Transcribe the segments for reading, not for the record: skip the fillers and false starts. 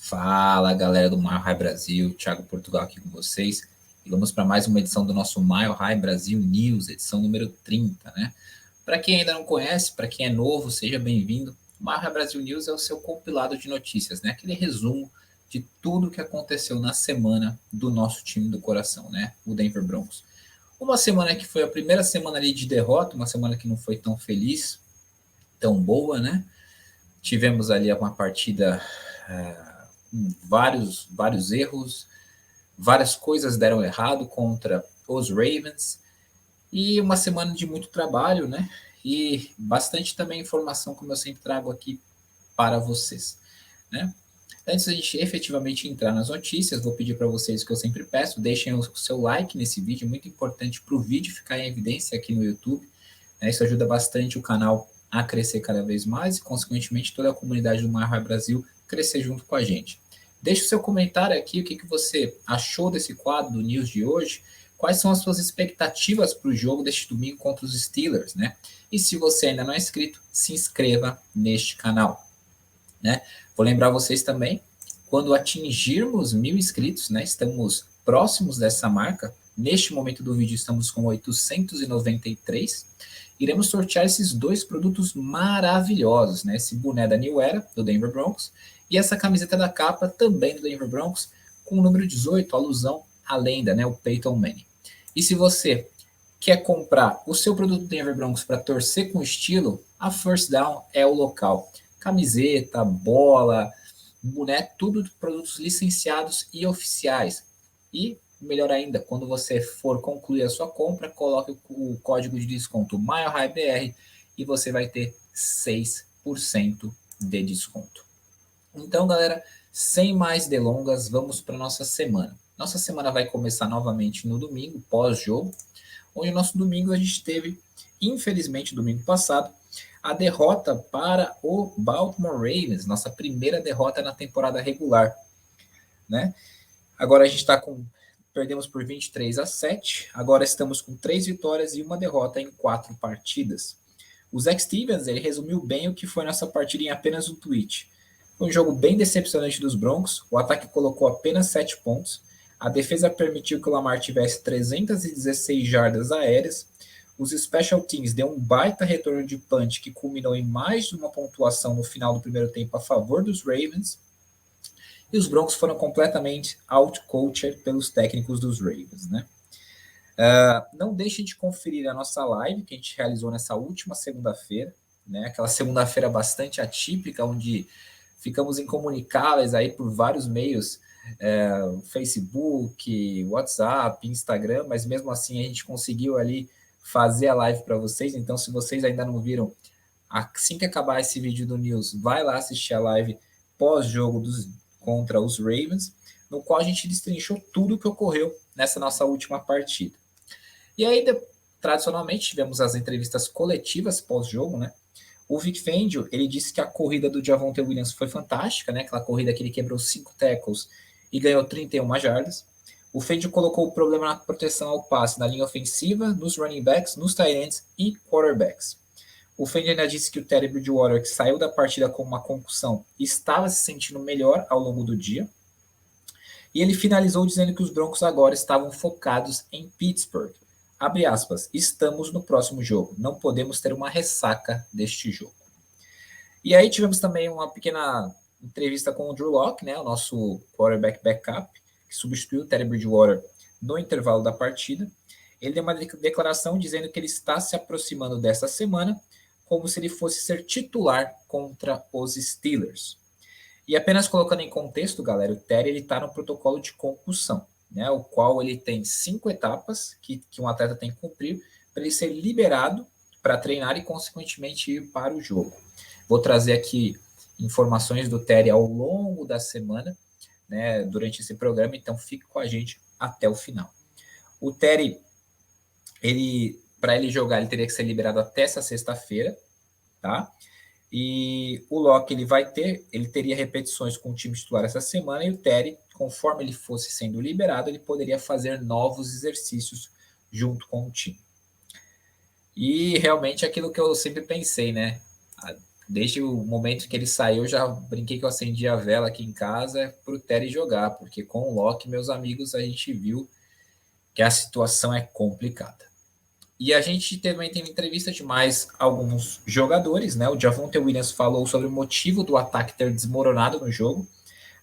Fala, galera do Mile High Brasil, Thiago Portugal aqui com vocês. E vamos para mais uma edição do nosso Mile High Brasil News, edição número 30, né? Para quem ainda não conhece, para quem é novo, seja bem-vindo. O Mile High Brasil News é o seu compilado de notícias, né? Aquele resumo de tudo que aconteceu na semana do nosso time do coração, né? O Denver Broncos. Uma semana que foi a primeira semana ali de derrota, uma semana que não foi tão feliz, tão boa, né? Tivemos ali uma partida com vários erros, várias coisas deram errado contra os Ravens, e uma semana de muito trabalho, né? E bastante também informação, como eu sempre trago aqui para vocês, né? Antes da gente efetivamente entrar nas notícias, vou pedir para vocês o que eu sempre peço, deixem o seu like nesse vídeo, muito importante para o vídeo ficar em evidência aqui no YouTube, né? Isso ajuda bastante o canal a crescer cada vez mais e, consequentemente, toda a comunidade do Mile High Brasil crescer junto com a gente. Deixe o seu comentário aqui, o que você achou desse quadro do News de hoje, quais são as suas expectativas para o jogo deste domingo contra os Steelers, né? E se você ainda não é inscrito, se inscreva neste canal, né? Vou lembrar vocês também, quando atingirmos 1.000 inscritos, né? Estamos próximos dessa marca. Neste momento do vídeo estamos com 893. Iremos sortear esses dois produtos maravilhosos, né? Esse boné da New Era, do Denver Broncos, e essa camiseta da capa, também do Denver Broncos, com o número 18, alusão à lenda, né? O Peyton Manning. E se você quer comprar o seu produto do Denver Broncos para torcer com estilo, a First Down é o local. Camiseta, bola, boné, tudo produtos licenciados e oficiais. E melhor ainda, quando você for concluir a sua compra, coloque o código de desconto MileHighBR e você vai ter 6% de desconto. Então, galera, sem mais delongas, vamos para nossa semana. Nossa semana vai começar novamente no domingo, pós-jogo, onde no nosso domingo a gente teve, infelizmente, domingo passado, a derrota para o Baltimore Ravens, nossa primeira derrota na temporada regular, né? Agora a gente está perdemos por 23-7, agora estamos com 3 vitórias e uma derrota em 4 partidas. O Zach Stevens, ele resumiu bem o que foi nossa partida em apenas um tweet. Foi um jogo bem decepcionante dos Broncos, o ataque colocou apenas 7 pontos, a defesa permitiu que o Lamar tivesse 316 jardas aéreas, os special teams deu um baita retorno de punch que culminou em mais de uma pontuação no final do primeiro tempo a favor dos Ravens, e os Broncos foram completamente out-coached pelos técnicos dos Ravens, né? Não deixe de conferir a nossa live que a gente realizou nessa última segunda-feira, né? Aquela segunda-feira bastante atípica, onde ficamos incomunicáveis aí por vários meios, Facebook, WhatsApp, Instagram, mas mesmo assim a gente conseguiu ali fazer a live para vocês. Então, se vocês ainda não viram, assim que acabar esse vídeo do News, vai lá assistir a live pós-jogo contra os Ravens, no qual a gente destrinchou tudo o que ocorreu nessa nossa última partida. E aí, tradicionalmente, tivemos as entrevistas coletivas pós-jogo, né? O Vic Fangio, ele disse que a corrida do Javonte Williams foi fantástica, né? Aquela corrida que ele quebrou 5 tackles e ganhou 31 jardas. O Fangio colocou o problema na proteção ao passe na linha ofensiva, nos running backs, nos tight ends e quarterbacks. O Fangio ainda disse que o Teddy Bridgewater, que saiu da partida com uma concussão, estava se sentindo melhor ao longo do dia. E ele finalizou dizendo que os Broncos agora estavam focados em Pittsburgh. Abre aspas, estamos no próximo jogo, não podemos ter uma ressaca deste jogo. E aí tivemos também uma pequena entrevista com o Drew Lock, né, o nosso quarterback backup, que substituiu o Teddy Bridgewater no intervalo da partida. Ele deu uma declaração dizendo que ele está se aproximando dessa semana como se ele fosse ser titular contra os Steelers. E apenas colocando em contexto, galera, o Teddy está no protocolo de concussão, né, o qual ele tem 5 etapas que um atleta tem que cumprir para ele ser liberado para treinar e, consequentemente, ir para o jogo. Vou trazer aqui informações do Teddy ao longo da semana, né, durante esse programa, então fique com a gente até o final. O Teddy, para ele jogar, ele teria que ser liberado até essa sexta-feira, tá? E o Locke, ele teria repetições com o time titular essa semana, e o Teddy, conforme ele fosse sendo liberado, ele poderia fazer novos exercícios junto com o time. E realmente aquilo que eu sempre pensei, né? Desde o momento que ele saiu, eu já brinquei que eu acendi a vela aqui em casa para o Terry jogar, porque com o Locke, meus amigos, a gente viu que a situação é complicada. E a gente também tem entrevista de mais alguns jogadores, né? O Javonte Williams falou sobre o motivo do ataque ter desmoronado no jogo.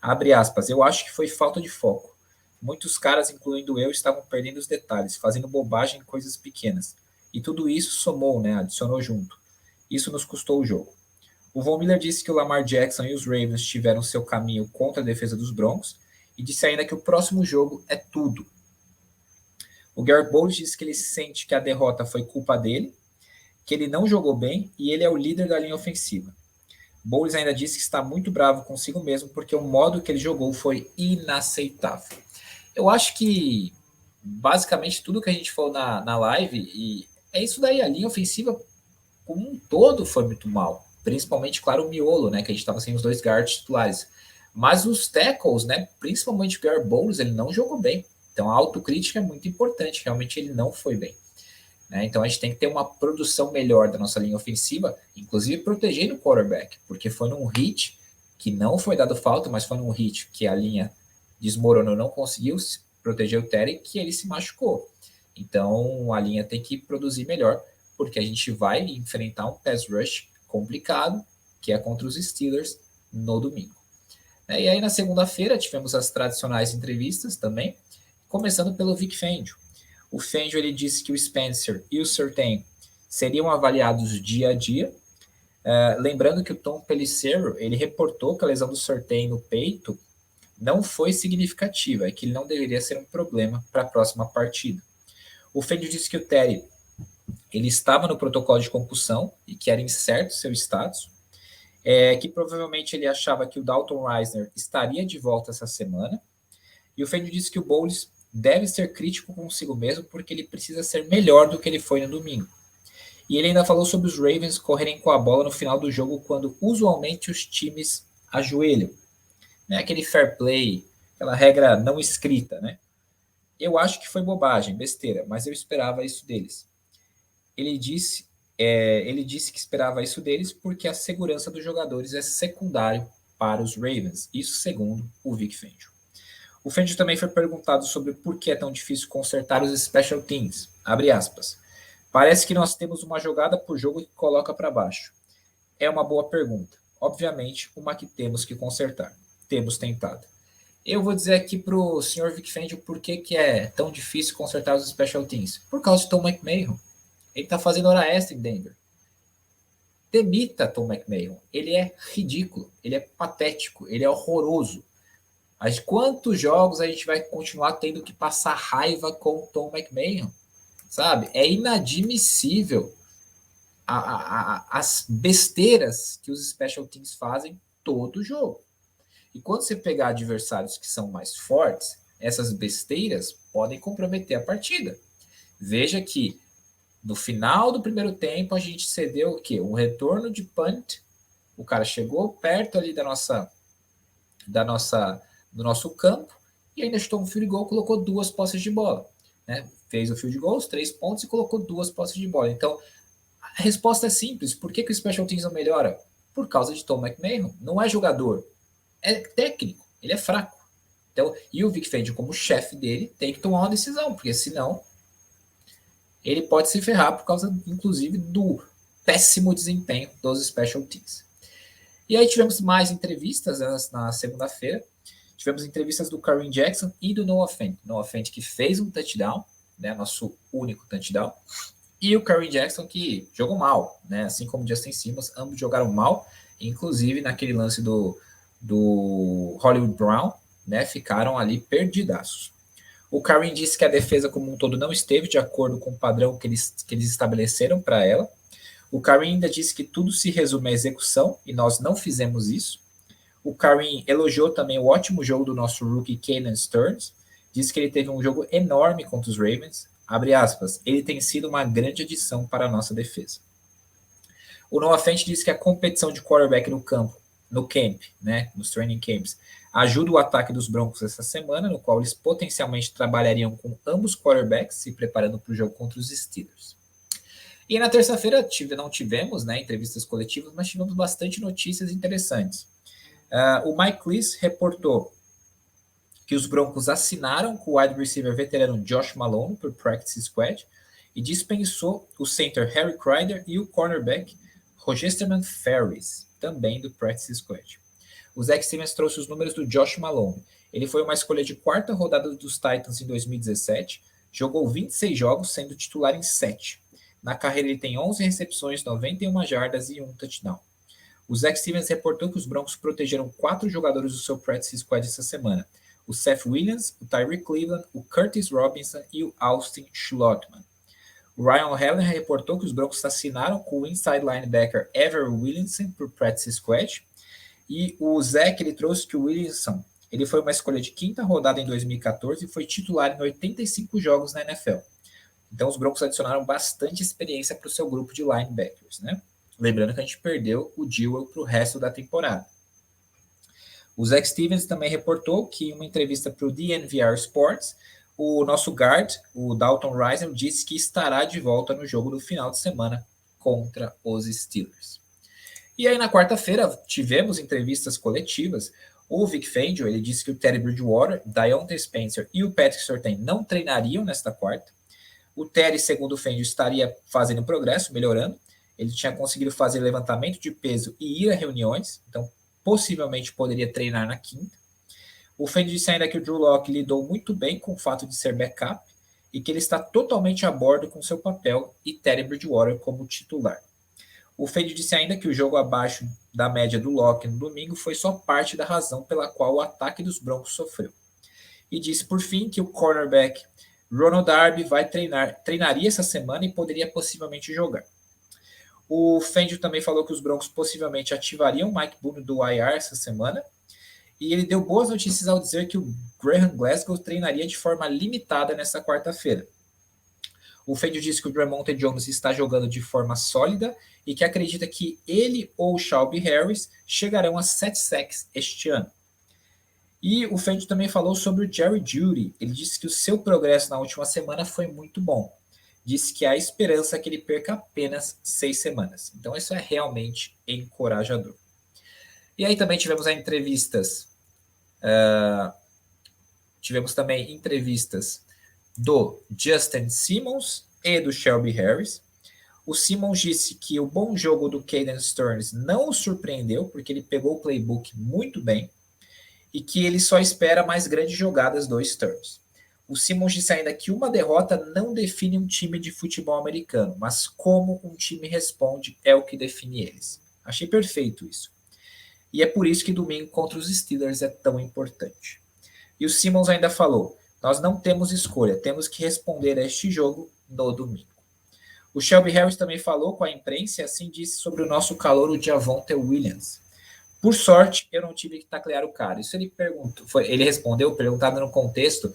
Abre aspas, eu acho que foi falta de foco. Muitos caras, incluindo eu, estavam perdendo os detalhes, fazendo bobagem em coisas pequenas. E tudo isso somou, né? Adicionou junto. Isso nos custou o jogo. O Von Miller disse que o Lamar Jackson e os Ravens tiveram seu caminho contra a defesa dos Broncos e disse ainda que o próximo jogo é tudo. O Garrett Bowles disse que ele sente que a derrota foi culpa dele, que ele não jogou bem e ele é o líder da linha ofensiva. Bowles ainda disse que está muito bravo consigo mesmo porque o modo que ele jogou foi inaceitável. Eu acho que basicamente tudo que a gente falou na live, e é isso daí, a linha ofensiva como um todo foi muito mal. Principalmente, claro, o miolo, né? Que a gente estava sem os dois guards titulares. Mas os tackles, né? Principalmente o Garrett Bowles, ele não jogou bem. Então a autocrítica é muito importante. Realmente ele não foi bem. Né? Então a gente tem que ter uma produção melhor da nossa linha ofensiva, inclusive protegendo o quarterback, porque foi num hit que não foi dado falta, mas foi num hit que a linha desmoronou, não conseguiu proteger o Terry, que ele se machucou. Então a linha tem que produzir melhor, porque a gente vai enfrentar um pass rush complicado, que é contra os Steelers no domingo. E aí na segunda-feira tivemos as tradicionais entrevistas também, começando pelo Vic Fangio. O Fangio ele disse que o Spencer e o Surtain seriam avaliados dia a dia. Lembrando que o Tom Pelissero ele reportou que a lesão do Surtain no peito não foi significativa, e que ele não deveria ser um problema para a próxima partida. O Fangio disse que o Terry ele estava no protocolo de concussão e que era incerto seu status, que provavelmente ele achava que o Dalton Reisner estaria de volta essa semana, e o Fangio disse que o Bowles deve ser crítico consigo mesmo porque ele precisa ser melhor do que ele foi no domingo. E ele ainda falou sobre os Ravens correrem com a bola no final do jogo quando usualmente os times ajoelham. Né? Aquele fair play, aquela regra não escrita, né? Eu acho que foi bobagem, besteira, mas eu esperava isso deles. Ele disse que esperava isso deles porque a segurança dos jogadores é secundário para os Ravens. Isso segundo o Vic Fangio. O Fangio também foi perguntado sobre por que é tão difícil consertar os special teams. Abre aspas. Parece que nós temos uma jogada por jogo que coloca para baixo. É uma boa pergunta. Obviamente, uma que temos que consertar. Temos tentado. Eu vou dizer aqui para o Sr. Vic Fangio por que é tão difícil consertar os special teams. Por causa de Tom McMahon. Ele está fazendo hora extra em Denver. Demita Tom McMahon. Ele é ridículo. Ele é patético. Ele é horroroso. Mas quantos jogos a gente vai continuar tendo que passar raiva com o Tom McMahon? Sabe? É inadmissível as besteiras que os special teams fazem todo jogo. E quando você pegar adversários que são mais fortes, essas besteiras podem comprometer a partida. Veja que no final do primeiro tempo a gente cedeu o quê? Um retorno de punt. O cara chegou perto ali do nosso campo e ainda chutou um field goal, colocou 2 posses de bola. Né? Fez o field goal, os 3 pontos e colocou 2 posses de bola. Então, a resposta é simples. Por que o Special Teams não melhora? Por causa de Tom McMahon. Não é jogador, é técnico. Ele é fraco. Então, e o Vic Fangio, como chefe dele, tem que tomar uma decisão, porque senão ele pode se ferrar por causa, inclusive, do péssimo desempenho dos Special Teams. E aí tivemos mais entrevistas na segunda-feira. Tivemos entrevistas do Kareem Jackson e do Noah Fant. Noah Fant que fez um touchdown, né, nosso único touchdown. E o Kareem Jackson que jogou mal, né, assim como o Justin Simmons, ambos jogaram mal. Inclusive naquele lance do Hollywood Brown, né, ficaram ali perdidaços. O Kareem disse que a defesa como um todo não esteve de acordo com o padrão que eles estabeleceram para ela. O Kareem ainda disse que tudo se resume à execução e nós não fizemos isso. O Kareem elogiou também o ótimo jogo do nosso rookie Caden Stearns. Disse que ele teve um jogo enorme contra os Ravens. Abre aspas, ele tem sido uma grande adição para a nossa defesa. O Noah Fant disse que a competição de quarterback no campo, no camp, né, nos training camps, ajuda o ataque dos Broncos essa semana, no qual eles potencialmente trabalhariam com ambos quarterbacks, se preparando para o jogo contra os Steelers. E na terça-feira não tivemos, né, entrevistas coletivas, mas tivemos bastante notícias interessantes. O Mike Leach reportou que os Broncos assinaram com o wide receiver veterano Josh Malone para o practice squad e dispensou o center Harry Crider e o cornerback Rogesterman Ferris, também do practice squad. O Zach Stevens trouxe os números do Josh Malone. Ele foi uma escolha de quarta rodada dos Titans em 2017, jogou 26 jogos, sendo titular em 7. Na carreira ele tem 11 recepções, 91 jardas e 1 touchdown. O Zach Stevens reportou que os Broncos protegeram 4 jogadores do seu practice squad essa semana. O Seth Williams, o Tyreek Cleveland, o Curtis Robinson e o Austin Schlottmann. O Ryan O'Halloran reportou que os Broncos assinaram com o inside linebacker Ever Williamson para o practice squad. E o Zach, ele trouxe que o Williamson, ele foi uma escolha de quinta rodada em 2014 e foi titular em 85 jogos na NFL. Então os Broncos adicionaram bastante experiência para o seu grupo de linebackers, né? Lembrando que a gente perdeu o Dewell para o resto da temporada. O Zach Stevens também reportou que em uma entrevista para o DNVR Sports, o nosso guard, o Dalton Risner, disse que estará de volta no jogo do final de semana contra os Steelers. E aí na quarta-feira tivemos entrevistas coletivas. O Vic Fangio, ele disse que o Teddy Bridgewater, Diontae Spencer e o Patrick Surtain não treinariam nesta quarta. O Teddy, segundo o Fangio, estaria fazendo progresso, melhorando. Ele tinha conseguido fazer levantamento de peso e ir a reuniões, então possivelmente poderia treinar na quinta. O Fangio disse ainda que o Drew Lock lidou muito bem com o fato de ser backup e que ele está totalmente a bordo com seu papel e Teddy Bridgewater como titular. O Fangio disse ainda que o jogo abaixo da média do Lock no domingo foi só parte da razão pela qual o ataque dos Broncos sofreu. E disse, por fim, que o cornerback Ronald Darby treinaria essa semana e poderia possivelmente jogar. O Fangio também falou que os Broncos possivelmente ativariam o Mike Boone do IR essa semana. E ele deu boas notícias ao dizer que o Graham Glasgow treinaria de forma limitada nessa quarta-feira. O Fangio disse que o Dramonte Jones está jogando de forma sólida e que acredita que ele ou o Shelby Harris chegarão a 7 sacks este ano. E o Fangio também falou sobre o Jerry Jeudy. Ele disse que o seu progresso na última semana foi muito bom. Disse que há esperança que ele perca apenas 6 semanas. Então isso é realmente encorajador. E aí também tivemos entrevistas. Tivemos também entrevistas do Justin Simmons e do Shelby Harris. O Simmons disse que o bom jogo do Caden Sterns não o surpreendeu, porque ele pegou o playbook muito bem e que ele só espera mais grandes jogadas do Sterns. O Simmons disse ainda que uma derrota não define um time de futebol americano, mas como um time responde é o que define eles. Achei perfeito isso. E é por isso que domingo contra os Steelers é tão importante. E o Simmons ainda falou, nós não temos escolha, temos que responder a este jogo no domingo. O Shelby Harris também falou com a imprensa e assim disse sobre o nosso calouro, o Javonte Williams. Por sorte, eu não tive que taclear o cara. Isso ele perguntou, ele respondeu, perguntado no contexto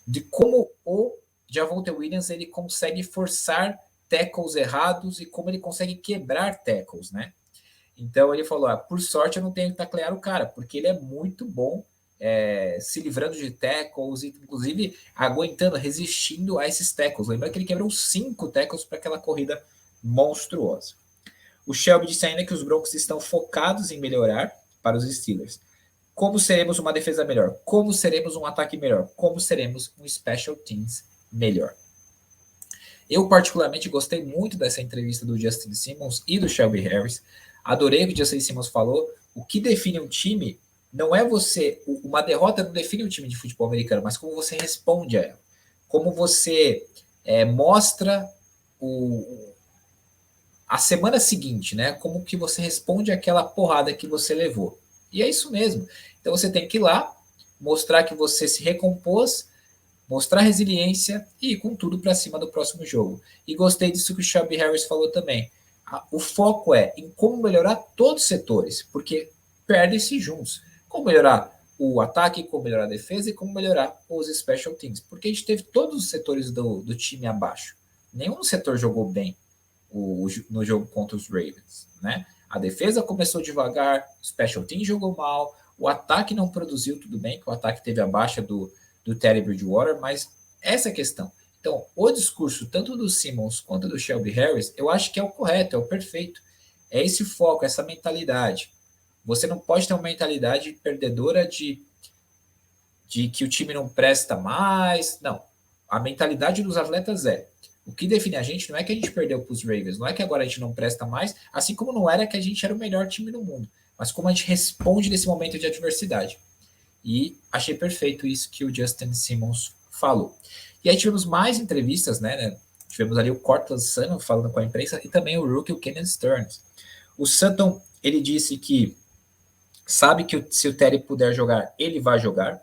de como o Javonte Williams ele consegue forçar tackles errados e como ele consegue quebrar tackles, né? Então ele falou, por sorte eu não tenho que taclear o cara, porque ele é muito bom se livrando de tackles, inclusive aguentando, resistindo a esses tackles. Lembra que ele quebrou 5 tackles para aquela corrida monstruosa. O Shelby disse ainda que os Broncos estão focados em melhorar para os Steelers. Como seremos uma defesa melhor? Como seremos um ataque melhor? Como seremos um special teams melhor? Eu particularmente gostei muito dessa entrevista do Justin Simmons e do Shelby Harris. Adorei o que o Justin Simmons falou. O que define um time não é você... Uma derrota não define um time de futebol americano, mas como você responde a ela. Como você mostra a semana seguinte, né? Como que você responde àquela porrada que você levou. E é isso mesmo. Então você tem que ir lá, mostrar que você se recompôs, mostrar resiliência e ir com tudo para cima do próximo jogo. E gostei disso que o Shelby Harris falou também. O foco é em como melhorar todos os setores, porque perdem-se juntos. Como melhorar o ataque, como melhorar a defesa e como melhorar os special teams. Porque a gente teve todos os setores do time abaixo. Nenhum setor jogou bem no jogo contra os Ravens, né? A defesa começou devagar, o special team jogou mal, o ataque não produziu tudo bem, que o ataque teve a baixa do Teddy Bridgewater, mas essa é a questão. Então, o discurso tanto do Simmons quanto do Shelby Harris, eu acho que é o correto, é o perfeito. É esse foco, essa mentalidade. Você não pode ter uma mentalidade perdedora de que o time não presta mais. Não. A mentalidade dos atletas é: o que define a gente não é que a gente perdeu para os Ravens, não é que agora a gente não presta mais, assim como não era que a gente era o melhor time do mundo, mas como a gente responde nesse momento de adversidade. E achei perfeito isso que o Justin Simmons falou. E aí tivemos mais entrevistas, né? Tivemos ali o Cortland Sutton falando com a imprensa e também o rookie, o Kenneth Stearns. O Sutton, ele disse que sabe que se o Terry puder jogar, ele vai jogar.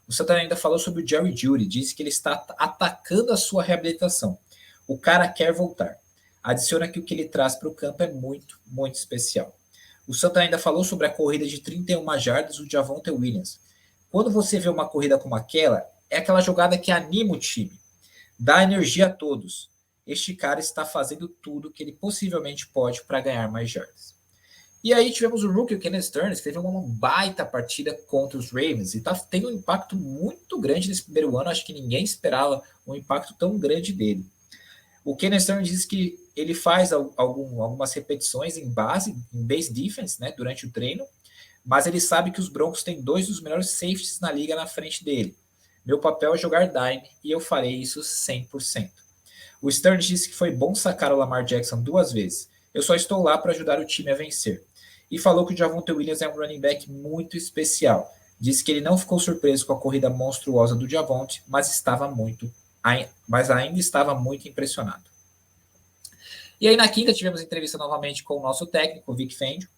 O Sutton ainda falou sobre o Jerry Jeudy, disse que ele está atacando a sua reabilitação. O cara quer voltar. Adiciona que o que ele traz para o campo é muito, muito especial. O Sutton ainda falou sobre a corrida de 31 jardas do Javonte Williams. Quando você vê uma corrida como aquela, é aquela jogada que anima o time, dá energia a todos. Este cara está fazendo tudo que ele possivelmente pode para ganhar mais jardas. E aí tivemos o rookie, o Kenneth Stearns, que teve uma baita partida contra os Ravens e está tendo um impacto muito grande nesse primeiro ano. Acho que ninguém esperava um impacto tão grande dele. O Kenneth Stearns diz que ele faz algumas repetições em base defense, né, durante o treino, mas ele sabe que os Broncos têm 2 dos melhores safeties na liga na frente dele. Meu papel é jogar dime e eu farei isso 100%. O Stearns disse que foi bom sacar o Lamar Jackson 2 vezes. Eu só estou lá para ajudar o time a vencer. E falou que o Javonte Williams é um running back muito especial. Disse que ele não ficou surpreso com a corrida monstruosa do Javonte, mas ainda estava muito impressionado. E aí na quinta tivemos entrevista novamente com o nosso técnico, o Vic Fangio.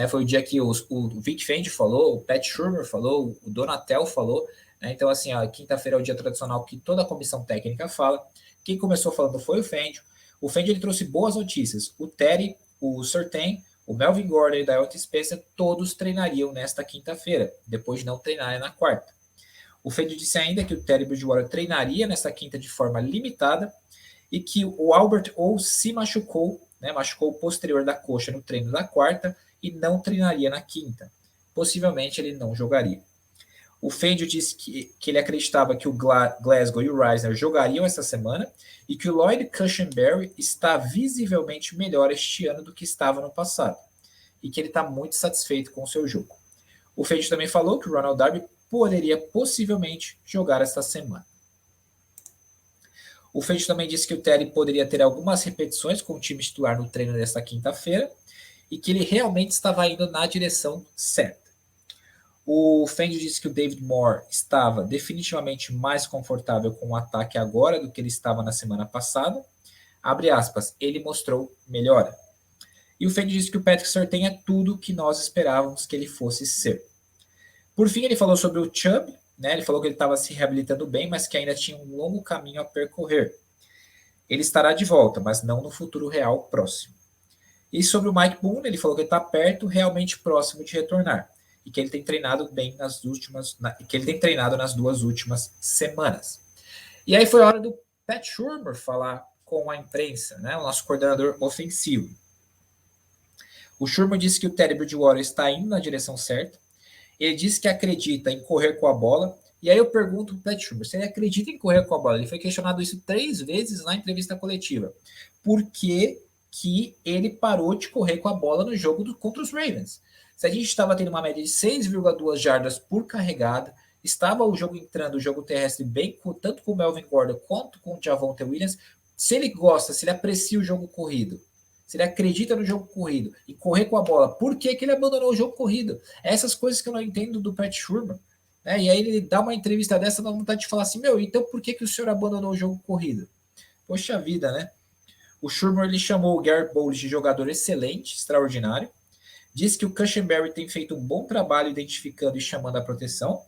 Foi o dia que o Vic Fangio falou, o Pat Shurmur falou, o Donatel falou. Então, assim, a quinta-feira é o dia tradicional que toda a comissão técnica fala. Quem começou falando foi o Fangio. O Fangio ele trouxe boas notícias. O Terry, o Surtain, o Melvin Gordon e o Dionte Spencer todos treinariam nesta quinta-feira, depois de não treinarem na quarta. O Fangio disse ainda que o Terry Bridgewater treinaria nesta quinta de forma limitada e que o Albert ou se machucou, machucou o posterior da coxa no treino da quarta e não treinaria na quinta. Possivelmente ele não jogaria. O Fangio disse que ele acreditava que o Glasgow e o Reisner jogariam essa semana e que o Lloyd Cushenberry está visivelmente melhor este ano do que estava no passado e que ele está muito satisfeito com o seu jogo. O Fangio também falou que o Ronald Darby poderia possivelmente jogar esta semana. O Fangio também disse que o Terry poderia ter algumas repetições com o time titular no treino desta quinta-feira e que ele realmente estava indo na direção certa. O Fangio disse que o David Moore estava definitivamente mais confortável com o ataque agora do que ele estava na semana passada. Abre aspas, ele mostrou melhora. E o Fangio disse que o Patrick Surtain é tudo que nós esperávamos que ele fosse ser. Por fim, ele falou sobre o Chubb, ele falou que ele estava se reabilitando bem, mas que ainda tinha um longo caminho a percorrer. Ele estará de volta, mas não no futuro real próximo. E sobre o Mike Boone, ele falou que ele está perto, realmente próximo de retornar. E que ele tem treinado bem nas 2 últimas semanas. E aí foi a hora do Pat Shurmur falar com a imprensa, o nosso coordenador ofensivo. O Shurmur disse que o Terry Bridgewater está indo na direção certa. Ele disse que acredita em correr com a bola. E aí eu pergunto para o Pat Shurmur se ele acredita em correr com a bola. Ele foi questionado isso 3 vezes na entrevista coletiva. Por que ele parou de correr com a bola no jogo contra os Ravens? Se a gente estava tendo uma média de 6,2 jardas por carregada, estava o jogo entrando, o jogo terrestre bem, tanto com o Melvin Gordon quanto com o Javonte Williams. Se ele gosta, se ele aprecia o jogo corrido, se ele acredita no jogo corrido e correr com a bola, por que ele abandonou o jogo corrido? Essas coisas que eu não entendo do Pat Shurmur. E aí ele dá uma entrevista dessa, dá vontade de falar assim, então por que o senhor abandonou o jogo corrido? Poxa vida, né? O Shurmur ele chamou o Garrett Bowles de jogador excelente, extraordinário. Diz que o Cushenberry tem feito um bom trabalho identificando e chamando a proteção.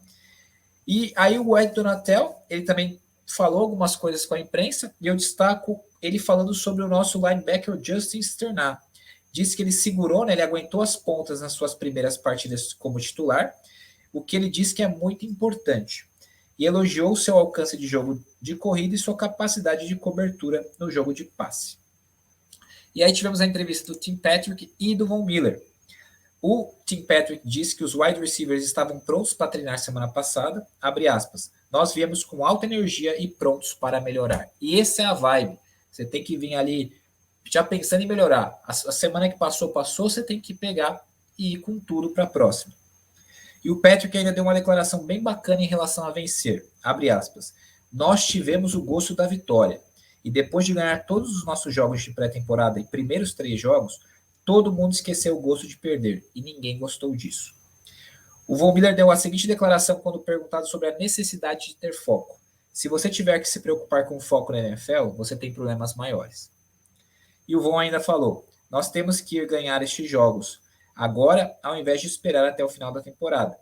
E aí o Ed Donatel, ele também falou algumas coisas com a imprensa, e eu destaco ele falando sobre o nosso linebacker Justin Sternat. Disse que ele segurou, ele aguentou as pontas nas suas primeiras partidas como titular, o que ele disse que é muito importante. E elogiou seu alcance de jogo de corrida e sua capacidade de cobertura no jogo de passe. E aí tivemos a entrevista do Tim Patrick e do Von Miller. O Tim Patrick disse que os wide receivers estavam prontos para treinar semana passada, abre aspas, nós viemos com alta energia e prontos para melhorar. E essa é a vibe. Você tem que vir ali já pensando em melhorar. A semana que passou, você tem que pegar e ir com tudo para a próxima. E o Patrick ainda deu uma declaração bem bacana em relação a vencer. Abre aspas. Nós tivemos o gosto da vitória. E depois de ganhar todos os nossos jogos de pré-temporada e primeiros 3 jogos, todo mundo esqueceu o gosto de perder. E ninguém gostou disso. O Von Miller deu a seguinte declaração quando perguntado sobre a necessidade de ter foco. Se você tiver que se preocupar com foco na NFL, você tem problemas maiores. E o Von ainda falou, nós temos que ir ganhar estes jogos agora, ao invés de esperar até o final da temporada.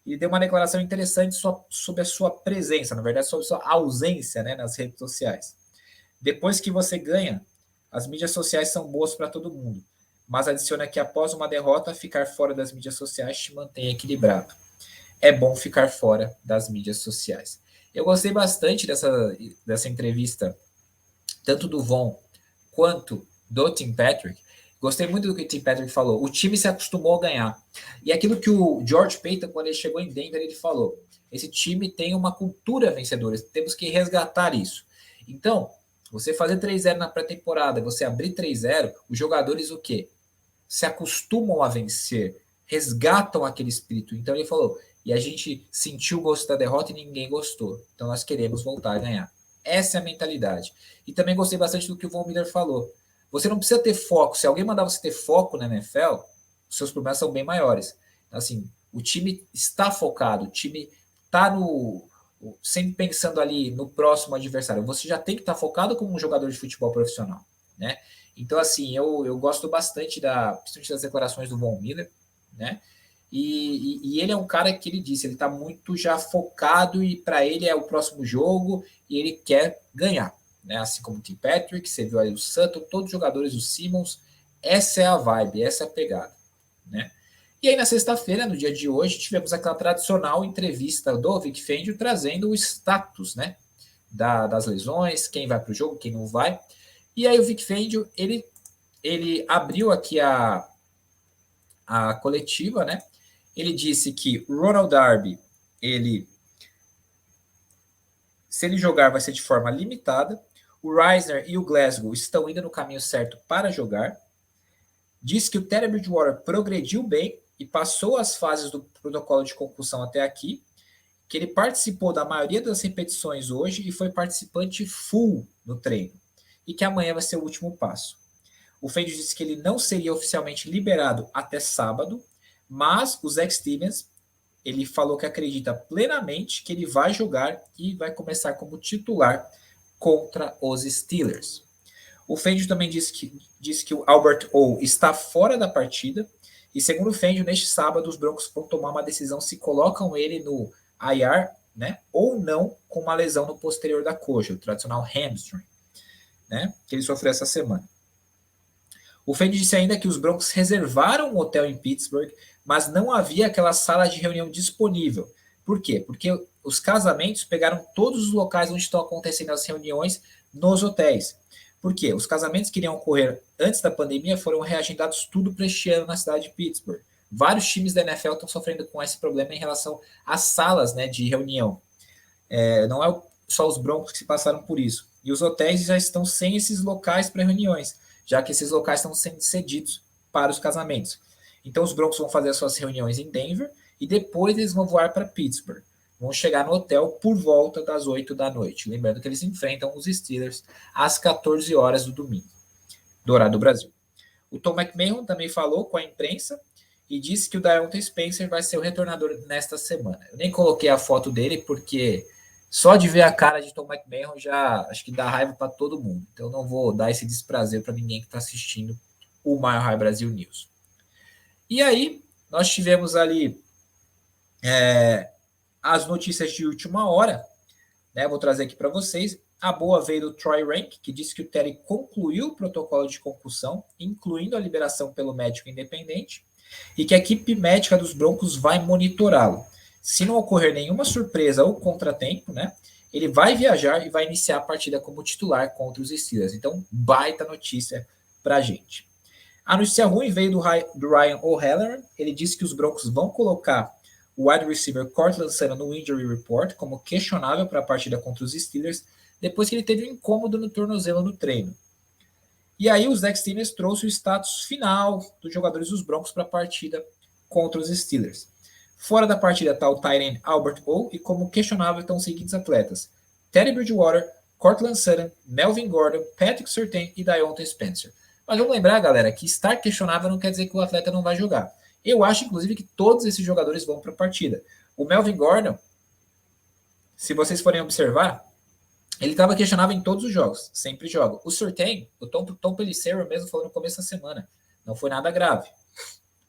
Ele deu uma declaração interessante sobre a sua presença, na verdade, sobre a sua ausência, né, nas redes sociais. Depois que você ganha, as mídias sociais são boas para todo mundo, mas adiciona que após uma derrota, ficar fora das mídias sociais te mantém equilibrado. É bom ficar fora das mídias sociais. Eu gostei bastante dessa entrevista, tanto do Von quanto do Tim Patrick. Gostei muito do que o Tim Patrick falou. O time se acostumou a ganhar. E aquilo que o George Paton, quando ele chegou em Denver, ele falou. Esse time tem uma cultura vencedora. Temos que resgatar isso. Então, você fazer 3-0 na pré-temporada, você abrir 3-0, os jogadores o quê? Se acostumam a vencer. Resgatam aquele espírito. Então ele falou, e a gente sentiu o gosto da derrota e ninguém gostou. Então nós queremos voltar a ganhar. Essa é a mentalidade. E também gostei bastante do que o Von Miller falou. Você não precisa ter foco. Se alguém mandar você ter foco na NFL, os seus problemas são bem maiores. Então, assim, o time está focado, o time está sempre pensando ali no próximo adversário. Você já tem que estar focado como um jogador de futebol profissional, né? Então, assim, eu gosto bastante principalmente das declarações do Von Miller, né? E ele é um cara que ele disse, ele está muito já focado e para ele é o próximo jogo e ele quer ganhar. Né? Assim como o Tim Patrick, você viu aí o Sutton, todos os jogadores, o Simmons, essa é a vibe, essa é a pegada, né? E aí na sexta-feira, no dia de hoje, tivemos aquela tradicional entrevista do Vic Fangio trazendo o status, né, das lesões, quem vai para o jogo, quem não vai. E aí o Vic Fangio, ele abriu aqui a coletiva, né? Ele disse que o Ronald Darby, se ele jogar vai ser de forma limitada. O Reisner e o Glasgow estão indo no caminho certo para jogar. Diz que o Teddy Bridgewater progrediu bem e passou as fases do protocolo de concussão até aqui, que ele participou da maioria das repetições hoje e foi participante full no treino, e que amanhã vai ser o último passo. O Fangio disse que ele não seria oficialmente liberado até sábado, mas o Zach Stevens, ele falou que acredita plenamente que ele vai jogar e vai começar como titular contra os Steelers. O Fangio também disse que o Albert O está fora da partida e, segundo o Fangio, neste sábado os Broncos vão tomar uma decisão se colocam ele no IR, né, ou não, com uma lesão no posterior da coxa, o tradicional hamstring, né, que ele sofreu essa semana. O Fangio disse ainda que os Broncos reservaram um hotel em Pittsburgh, mas não havia aquela sala de reunião disponível. Por quê? Porque os casamentos pegaram todos os locais onde estão acontecendo as reuniões nos hotéis. Por quê? Os casamentos que iriam ocorrer antes da pandemia foram reagendados tudo para este ano na cidade de Pittsburgh. Vários times da NFL estão sofrendo com esse problema em relação às salas, né, de reunião. Não é só os Broncos que se passaram por isso. E os hotéis já estão sem esses locais para reuniões, já que esses locais estão sendo cedidos para os casamentos. Então os Broncos vão fazer as suas reuniões em Denver e depois eles vão voar para Pittsburgh. Vão chegar no hotel por volta das 8 da noite. Lembrando que eles enfrentam os Steelers às 14 horas do domingo, do horário do Brasil. O Tom McMahon também falou com a imprensa e disse que o Diontae Spencer vai ser o retornador nesta semana. Eu nem coloquei a foto dele porque só de ver a cara de Tom McMahon já acho que dá raiva para todo mundo. Então eu não vou dar esse desprazer para ninguém que está assistindo o Mile High Brasil News. E aí nós tivemos ali as notícias de última hora, né? Vou trazer aqui para vocês. A boa veio do Troy Rank, que disse que o Terry concluiu o protocolo de concussão, incluindo a liberação pelo médico independente, e que a equipe médica dos Broncos vai monitorá-lo. Se não ocorrer nenhuma surpresa ou contratempo, né, ele vai viajar e vai iniciar a partida como titular contra os Steelers. Então, baita notícia para a gente. A notícia ruim veio do Ryan O'Halloran. Ele disse que os Broncos vão colocar o wide receiver Cortland Sutton no injury report como questionável para a partida contra os Steelers, depois que ele teve um incômodo no tornozelo no treino. E aí o Zach Steelers trouxe o status final dos jogadores dos Broncos para a partida contra os Steelers. Fora da partida está o tight end Albert O, e como questionável estão os seguintes atletas: Teddy Bridgewater, Cortland Sutton, Melvin Gordon, Patrick Surtain e Diontae Spencer. Mas vamos lembrar, galera, que estar questionável não quer dizer que o atleta não vai jogar. Eu acho, inclusive, que todos esses jogadores vão para a partida. O Melvin Gordon, se vocês forem observar, ele estava questionável em todos os jogos, sempre joga. O Surtain, o Tom Pelissero mesmo falou no começo da semana, não foi nada grave.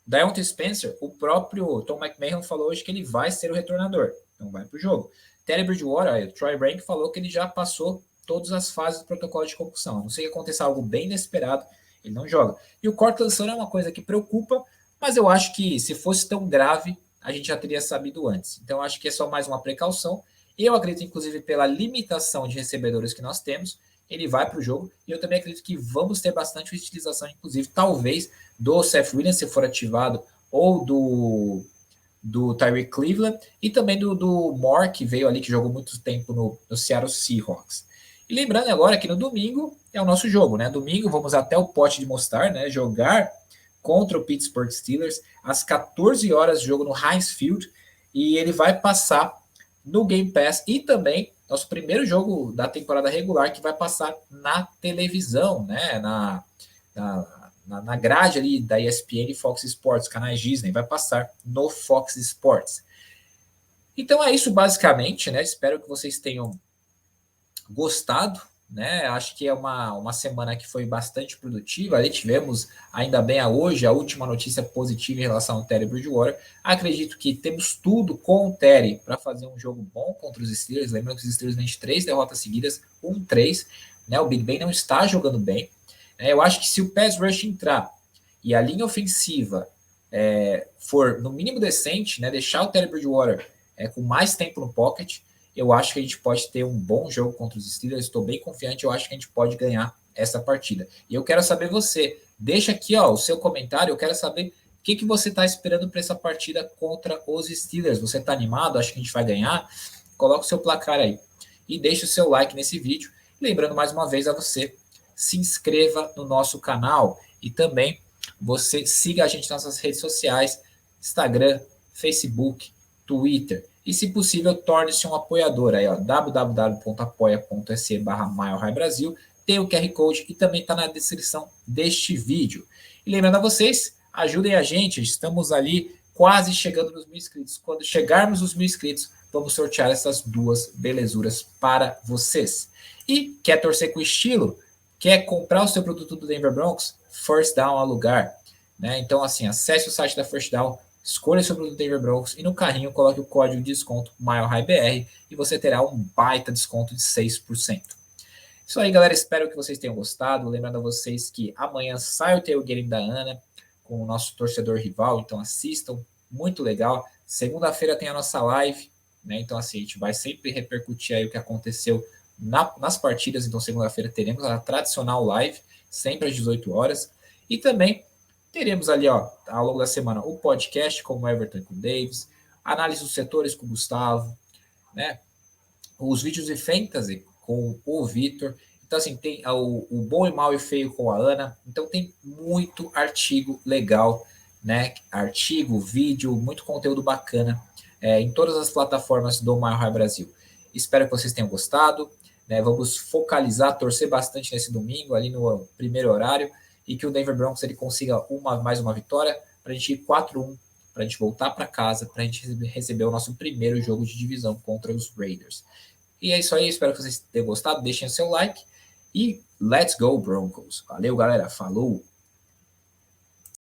Diontae Spencer, o próprio Tom McMahon falou hoje que ele vai ser o retornador, então vai para o jogo. Teddy Bridgewater, o Troy Rank falou que ele já passou todas as fases do protocolo de concussão. A não sei que aconteça algo bem inesperado, ele não joga. E o Cortland Sutton é uma coisa que preocupa, mas eu acho que se fosse tão grave, a gente já teria sabido antes. Então, acho que é só mais uma precaução. Eu acredito, inclusive, pela limitação de recebedores que nós temos, ele vai para o jogo. E eu também acredito que vamos ter bastante utilização, inclusive, talvez, do Seth Williams, se for ativado, ou do Tyreek Cleveland, e também do Moore, que veio ali, que jogou muito tempo no Seattle Seahawks. E lembrando agora que no domingo é o nosso jogo, né? Domingo vamos até o pote de Mostar, né? Jogar contra o Pittsburgh Steelers às 14 horas, jogo no Heinz Field, e ele vai passar no Game Pass, e também nosso primeiro jogo da temporada regular que vai passar na televisão, né? Na grade ali da ESPN e Fox Sports, canais Disney, vai passar no Fox Sports. Então é isso basicamente, né? Espero que vocês tenham gostado, né? Acho que é uma semana que foi bastante produtiva. Ali tivemos, ainda bem, hoje a última notícia positiva em relação ao Teddy Bridgewater. Acredito que temos tudo com o Teddy para fazer um jogo bom contra os Steelers. Lembrando que os Steelers vêm de 3 derrotas seguidas, 1-3, né? O Big Ben não está jogando bem. Eu acho que se o pass rush entrar e a linha ofensiva for no mínimo decente, né? Deixar o Teddy Bridgewater com mais tempo no pocket, eu acho que a gente pode ter um bom jogo contra os Steelers. Estou bem confiante, eu acho que a gente pode ganhar essa partida. E eu quero saber você. Deixa aqui o seu comentário, eu quero saber o que você está esperando para essa partida contra os Steelers. Você está animado? Acho que a gente vai ganhar? Coloca o seu placar aí. E deixa o seu like nesse vídeo. Lembrando mais uma vez a você, se inscreva no nosso canal. E também você siga a gente nas nossas redes sociais, Instagram, Facebook, Twitter. E, se possível, torne-se um apoiador aí, www.apoia.se/MileHighBrasil. Tem o QR Code e também está na descrição deste vídeo. E lembrando a vocês, ajudem a gente, estamos ali quase chegando nos 1.000 inscritos. Quando chegarmos nos 1.000 inscritos, vamos sortear essas duas belezuras para vocês. E quer torcer com estilo? Quer comprar o seu produto do Denver Broncos? First Down é o lugar, né? Então, assim, acesse o site da First Down, escolha seu produto Denver Broncos e no carrinho coloque o código de desconto MileHighBR e você terá um baita desconto de 6%. Isso aí, galera. Espero que vocês tenham gostado. Lembrando a vocês que amanhã sai o tailgate da Ana com o nosso torcedor rival, então assistam, muito legal. Segunda-feira tem a nossa live, né? Então, assim, a gente vai sempre repercutir aí o que aconteceu nas partidas. Então, segunda-feira teremos a tradicional live, sempre às 18 horas. E também teremos ali, ao longo da semana, o podcast com o Everton com o Davis, análise dos setores com o Gustavo, né? Os vídeos de fantasy com o Vitor. Então, assim, tem o Bom e Mal e Feio com a Ana. Então, tem muito artigo legal, né? Artigo, vídeo, muito conteúdo bacana em todas as plataformas do Mile High Brasil. Espero que vocês tenham gostado, né? Vamos focalizar, torcer bastante nesse domingo, ali no primeiro horário, e que o Denver Broncos ele consiga mais uma vitória, para a gente ir 4-1, para a gente voltar para casa, para a gente receber o nosso primeiro jogo de divisão contra os Raiders. E é isso aí, espero que vocês tenham gostado, deixem o seu like e let's go Broncos. Valeu, galera, falou!